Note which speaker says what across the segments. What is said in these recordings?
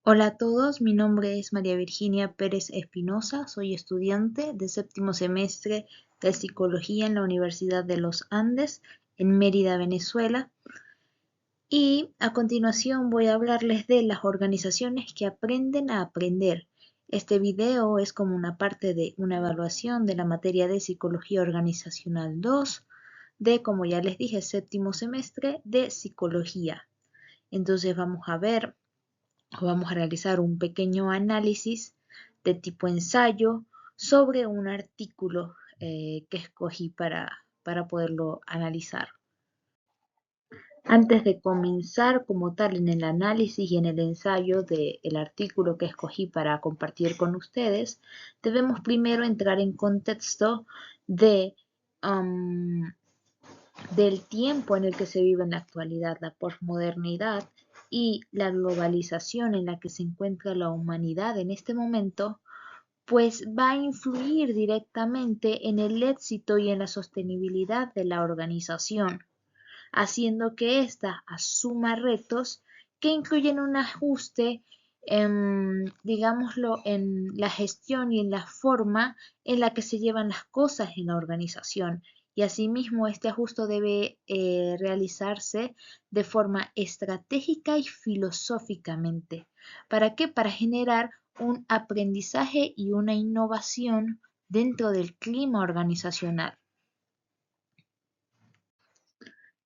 Speaker 1: Hola a todos, mi nombre es María Virginia Pérez Espinosa, soy estudiante de séptimo semestre de Psicología en la Universidad de los Andes, en Mérida, Venezuela. Y a continuación voy a hablarles de las organizaciones que aprenden a aprender. Este video es como una parte de una evaluación de la materia de Psicología Organizacional 2, de, como ya les dije, séptimo semestre de Psicología. Entonces vamos a realizar un pequeño análisis de tipo ensayo sobre un artículo que escogí para poderlo analizar. Antes de comenzar como tal en el análisis y en el ensayo del artículo que escogí para compartir con ustedes, debemos primero entrar en contexto de, um, del tiempo en el que se vive en la actualidad, la posmodernidad y la globalización en la que se encuentra la humanidad en este momento, pues va a influir directamente en el éxito y en la sostenibilidad de la organización, haciendo que ésta asuma retos que incluyen un ajuste, digámoslo, en la gestión y en la forma en la que se llevan las cosas en la organización. Y asimismo, este ajuste debe realizarse de forma estratégica y filosóficamente. ¿Para qué? Para generar un aprendizaje y una innovación dentro del clima organizacional.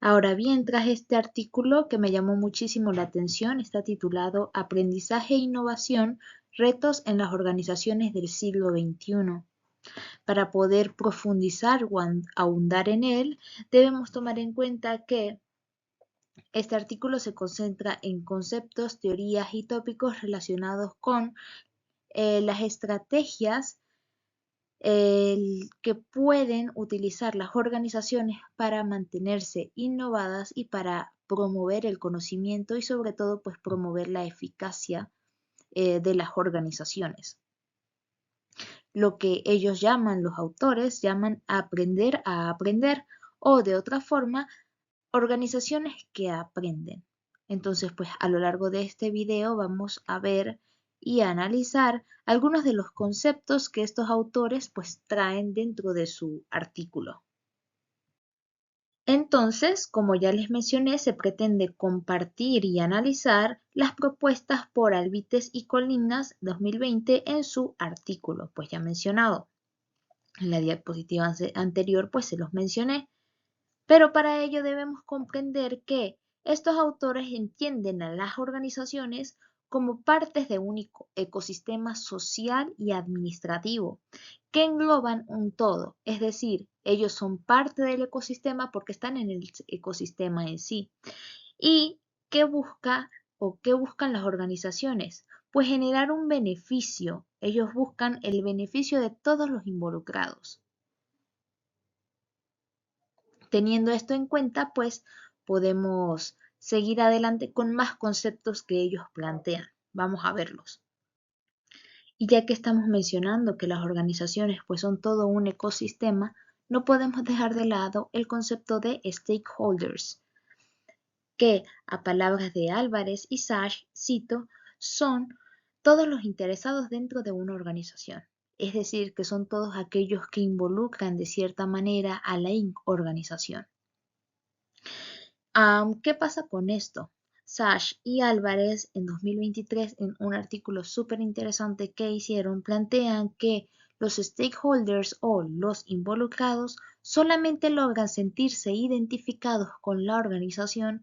Speaker 1: Ahora bien, tras este artículo que me llamó muchísimo la atención, está titulado Aprendizaje e innovación, retos en las organizaciones del siglo XXI. Para poder profundizar o ahondar en él, debemos tomar en cuenta que este artículo se concentra en conceptos, teorías y tópicos relacionados con las estrategias que pueden utilizar las organizaciones para mantenerse innovadas y para promover el conocimiento y sobre todo pues promover la eficacia de las organizaciones. Lo que ellos llaman, los autores llaman aprender a aprender o de otra forma organizaciones que aprenden. Entonces, pues a lo largo de este video vamos a ver y a analizar algunos de los conceptos que estos autores pues traen dentro de su artículo. Entonces, como ya les mencioné, se pretende compartir y analizar las propuestas por Albites y Colinas 2020 en su artículo, pues ya mencionado. En la diapositiva anterior pues se los mencioné. Pero para ello debemos comprender que estos autores entienden a las organizaciones como partes de un ecosistema social y administrativo que engloban un todo, es decir, ellos son parte del ecosistema porque están en el ecosistema en sí. ¿Y qué busca o qué buscan las organizaciones? Pues generar un beneficio. Ellos buscan el beneficio de todos los involucrados. Teniendo esto en cuenta, pues podemos seguir adelante con más conceptos que ellos plantean. Vamos a verlos. Y ya que estamos mencionando que las organizaciones pues son todo un ecosistema, no podemos dejar de lado el concepto de stakeholders, que a palabras de Álvarez y Sachs, cito, son todos los interesados dentro de una organización. Es decir, que son todos aquellos que involucran de cierta manera a la organización. ¿Qué pasa con esto? Sash y Álvarez en 2023 en un artículo súper interesante que hicieron plantean que los stakeholders o los involucrados solamente logran sentirse identificados con la organización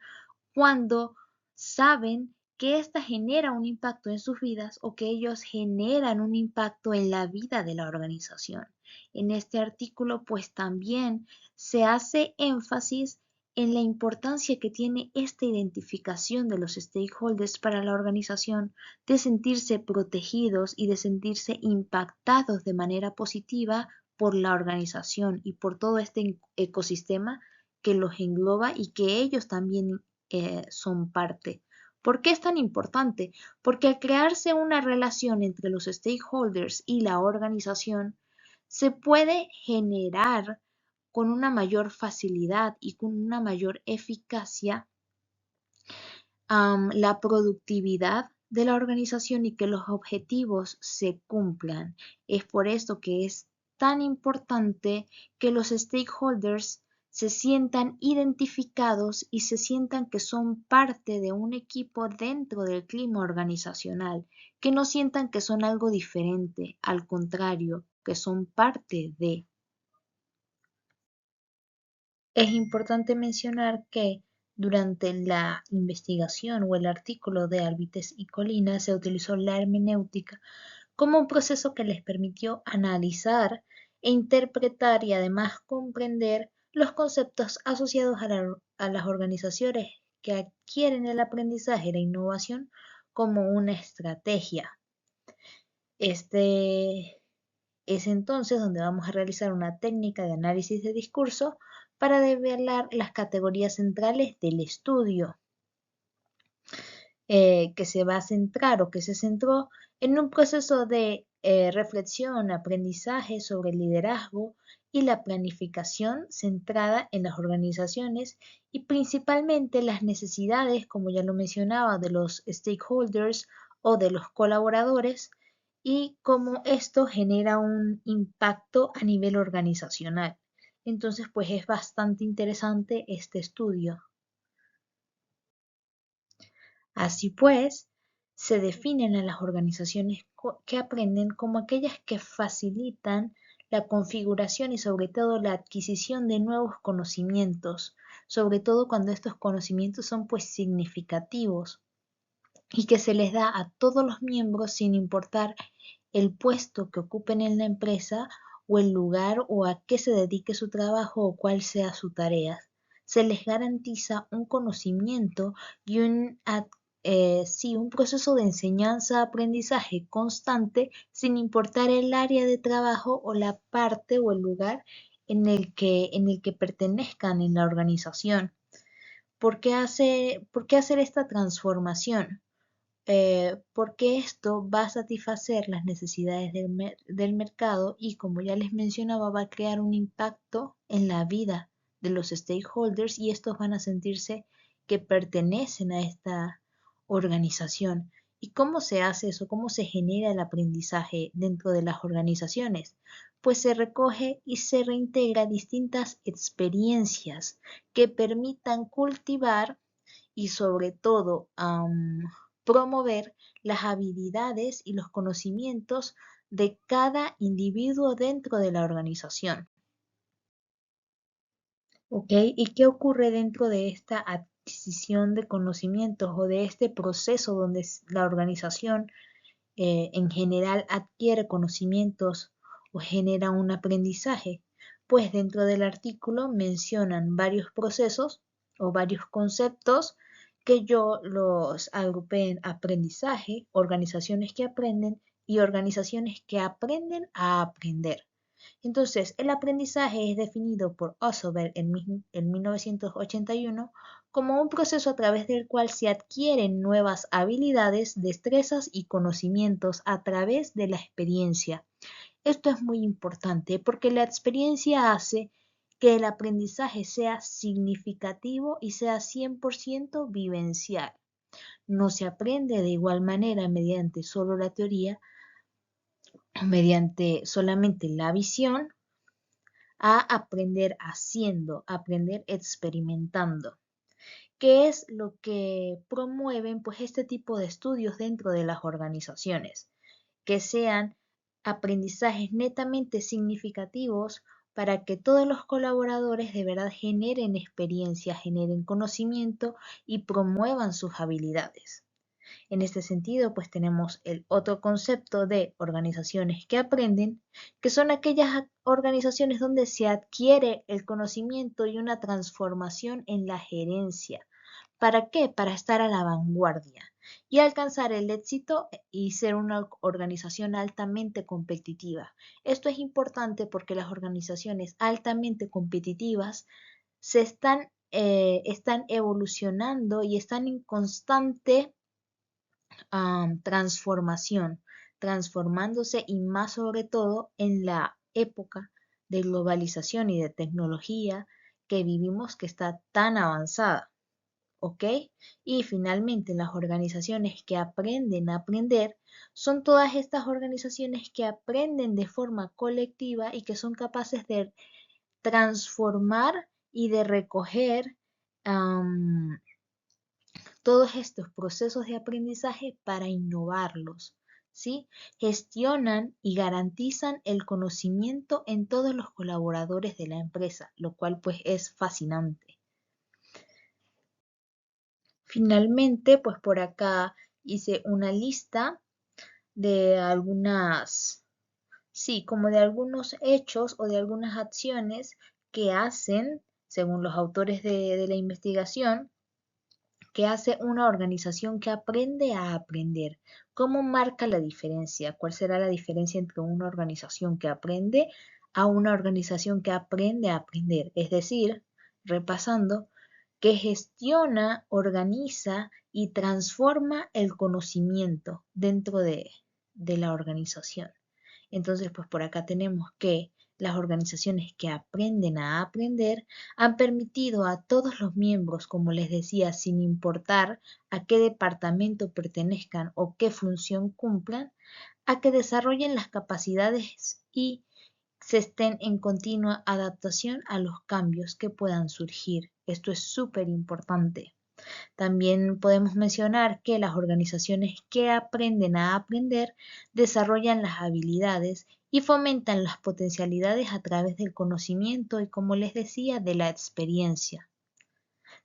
Speaker 1: cuando saben que ésta genera un impacto en sus vidas o que ellos generan un impacto en la vida de la organización. En este artículo pues también se hace énfasis en la importancia que tiene esta identificación de los stakeholders para la organización, de sentirse protegidos y de sentirse impactados de manera positiva por la organización y por todo este ecosistema que los engloba y que ellos también son parte. ¿Por qué es tan importante? Porque al crearse una relación entre los stakeholders y la organización, se puede generar con una mayor facilidad y con una mayor eficacia la productividad de la organización y que los objetivos se cumplan. Es por esto que es tan importante que los stakeholders se sientan identificados y se sientan que son parte de un equipo dentro del clima organizacional, que no sientan que son algo diferente, al contrario, que son parte de. Es importante mencionar que durante la investigación o el artículo de Albites y Colina se utilizó la hermenéutica como un proceso que les permitió analizar e interpretar y además comprender los conceptos asociados a las organizaciones que adquieren el aprendizaje y la innovación como una estrategia. Este es entonces donde vamos a realizar una técnica de análisis de discurso para develar las categorías centrales del estudio, que se va a centrar o que se centró en un proceso de reflexión, aprendizaje sobre el liderazgo y la planificación centrada en las organizaciones y principalmente las necesidades, como ya lo mencionaba, de los stakeholders o de los colaboradores y cómo esto genera un impacto a nivel organizacional. Entonces, pues es bastante interesante este estudio. Así pues, se definen a las organizaciones que aprenden como aquellas que facilitan la configuración y sobre todo la adquisición de nuevos conocimientos, sobre todo cuando estos conocimientos son pues significativos y que se les da a todos los miembros sin importar el puesto que ocupen en la empresa o el lugar o a qué se dedique su trabajo o cuál sea su tarea. Se les garantiza un conocimiento y un proceso de enseñanza-aprendizaje constante sin importar el área de trabajo o la parte o el lugar en el que pertenezcan en la organización. ¿Por qué hacer esta transformación? Porque esto va a satisfacer las necesidades del mercado y, como ya les mencionaba, va a crear un impacto en la vida de los stakeholders y estos van a sentirse que pertenecen a esta organización. ¿Y cómo se hace eso? ¿Cómo se genera el aprendizaje dentro de las organizaciones? Pues se recoge y se reintegra distintas experiencias que permitan cultivar y sobre todo promover las habilidades y los conocimientos de cada individuo dentro de la organización. ¿Ok? ¿Y qué ocurre dentro de esta adquisición de conocimientos o de este proceso donde la organización en general adquiere conocimientos o genera un aprendizaje? Pues dentro del artículo mencionan varios procesos o varios conceptos que yo los agrupé en aprendizaje, organizaciones que aprenden y organizaciones que aprenden a aprender. Entonces, el aprendizaje es definido por Osobel en 1981 como un proceso a través del cual se adquieren nuevas habilidades, destrezas y conocimientos a través de la experiencia. Esto es muy importante porque la experiencia hace que el aprendizaje sea significativo y sea 100% vivencial. No se aprende de igual manera mediante solo la teoría o mediante solamente la visión a aprender haciendo, aprender experimentando. ¿Qué es lo que promueven pues este tipo de estudios dentro de las organizaciones? Que sean aprendizajes netamente significativos para que todos los colaboradores de verdad generen experiencia, generen conocimiento y promuevan sus habilidades. En este sentido, pues tenemos el otro concepto de organizaciones que aprenden, que son aquellas organizaciones donde se adquiere el conocimiento y una transformación en la gerencia. ¿Para qué? Para estar a la vanguardia y alcanzar el éxito y ser una organización altamente competitiva. Esto es importante porque las organizaciones altamente competitivas están evolucionando y están en constante transformación, transformándose y más sobre todo en la época de globalización y de tecnología que vivimos que está tan avanzada. ¿ok? Y finalmente, las organizaciones que aprenden a aprender son todas estas organizaciones que aprenden de forma colectiva y que son capaces de transformar y de recoger todos estos procesos de aprendizaje para innovarlos, ¿sí? Gestionan y garantizan el conocimiento en todos los colaboradores de la empresa, lo cual pues es fascinante. Finalmente, pues por acá hice una lista de algunas, sí, como de algunos hechos o de algunas acciones que hacen, según los autores de la investigación, que hace una organización que aprende a aprender. ¿Cómo marca la diferencia? ¿Cuál será la diferencia entre una organización que aprende a una organización que aprende a aprender? Es decir, repasando, que gestiona, organiza y transforma el conocimiento dentro de la organización. Entonces, pues por acá tenemos que las organizaciones que aprenden a aprender han permitido a todos los miembros, como les decía, sin importar a qué departamento pertenezcan o qué función cumplan, a que desarrollen las capacidades y se estén en continua adaptación a los cambios que puedan surgir. Esto es súper importante. También podemos mencionar que las organizaciones que aprenden a aprender desarrollan las habilidades y fomentan las potencialidades a través del conocimiento y, como les decía, de la experiencia.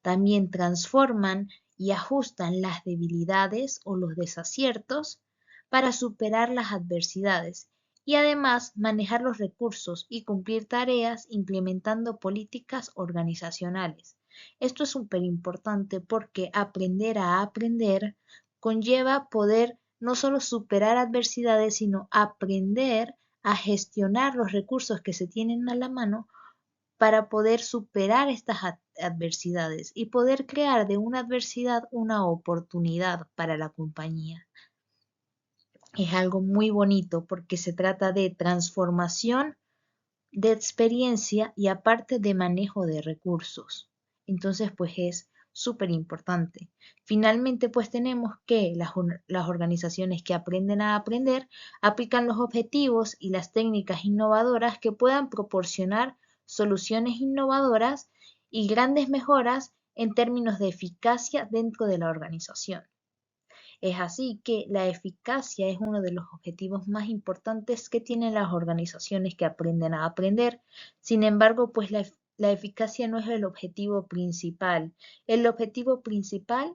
Speaker 1: También transforman y ajustan las debilidades o los desaciertos para superar las adversidades y además manejar los recursos y cumplir tareas implementando políticas organizacionales. Esto es súper importante porque aprender a aprender conlleva poder no solo superar adversidades, sino aprender a gestionar los recursos que se tienen a la mano para poder superar estas adversidades y poder crear de una adversidad una oportunidad para la compañía. Es algo muy bonito porque se trata de transformación de experiencia y aparte de manejo de recursos. Entonces, pues es súper importante. Finalmente, pues tenemos que las organizaciones que aprenden a aprender aplican los objetivos y las técnicas innovadoras que puedan proporcionar soluciones innovadoras y grandes mejoras en términos de eficacia dentro de la organización. Es así que la eficacia es uno de los objetivos más importantes que tienen las organizaciones que aprenden a aprender. Sin embargo, pues la eficacia no es el objetivo principal. El objetivo principal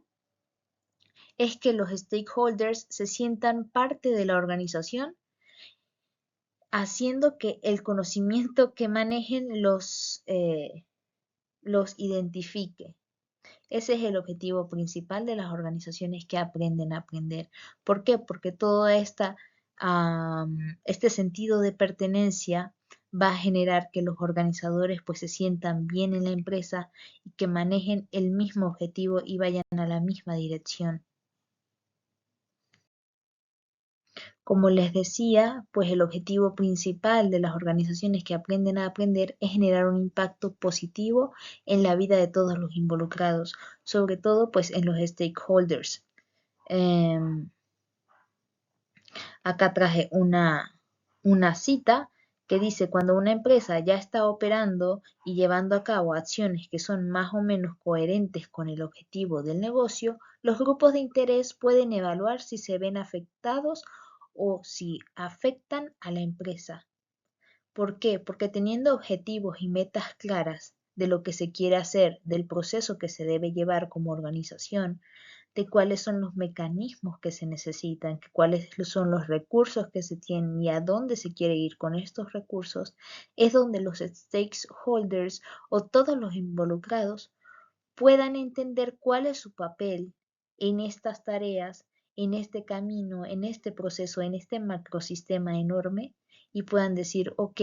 Speaker 1: es que los stakeholders se sientan parte de la organización, haciendo que el conocimiento que manejen los identifique. Ese es el objetivo principal de las organizaciones que aprenden a aprender. ¿Por qué? Porque todo este sentido de pertenencia va a generar que los organizadores pues se sientan bien en la empresa y que manejen el mismo objetivo y vayan a la misma dirección. Como les decía, pues el objetivo principal de las organizaciones que aprenden a aprender es generar un impacto positivo en la vida de todos los involucrados, sobre todo pues en los stakeholders. Acá traje una cita que dice: cuando una empresa ya está operando y llevando a cabo acciones que son más o menos coherentes con el objetivo del negocio, los grupos de interés pueden evaluar si se ven afectados o si afectan a la empresa. ¿Por qué? Porque teniendo objetivos y metas claras de lo que se quiere hacer, del proceso que se debe llevar como organización, de cuáles son los mecanismos que se necesitan, cuáles son los recursos que se tienen y a dónde se quiere ir con estos recursos, es donde los stakeholders o todos los involucrados puedan entender cuál es su papel en estas tareas, en este camino, en este proceso, en este macrosistema enorme y puedan decir: ok,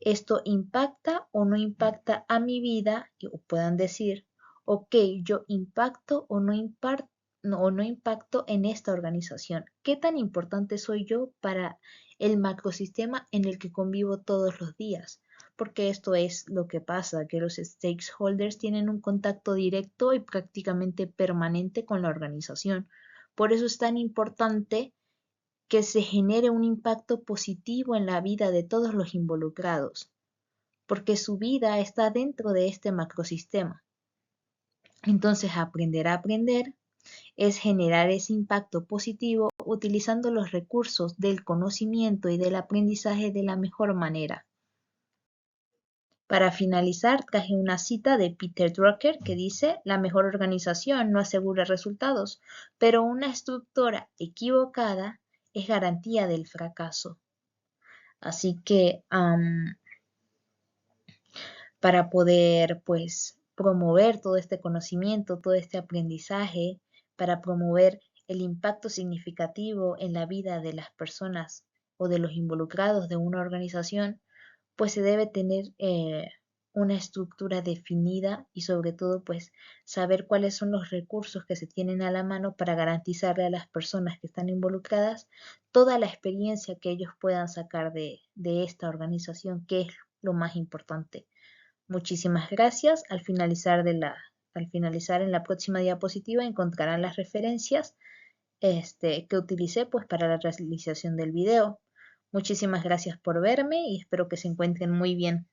Speaker 1: esto impacta o no impacta a mi vida, o puedan decir: ok, yo impacto o no impacto en esta organización. ¿Qué tan importante soy yo para el macrosistema en el que convivo todos los días? porque esto es lo que pasa, que los stakeholders tienen un contacto directo y prácticamente permanente con la organización. Por eso es tan importante que se genere un impacto positivo en la vida de todos los involucrados, porque su vida está dentro de este macrosistema. Entonces, aprender a aprender es generar ese impacto positivo utilizando los recursos del conocimiento y del aprendizaje de la mejor manera. Para finalizar, traje una cita de Peter Drucker que dice: la mejor organización no asegura resultados, pero una estructura equivocada es garantía del fracaso. Así que para poder pues promover todo este conocimiento, todo este aprendizaje, para promover el impacto significativo en la vida de las personas o de los involucrados de una organización, pues se debe tener una estructura definida y sobre todo pues saber cuáles son los recursos que se tienen a la mano para garantizarle a las personas que están involucradas toda la experiencia que ellos puedan sacar de esta organización, que es lo más importante. Muchísimas gracias. Al finalizar en la próxima diapositiva encontrarán las referencias que utilicé pues para la realización del video. Muchísimas gracias por verme y espero que se encuentren muy bien.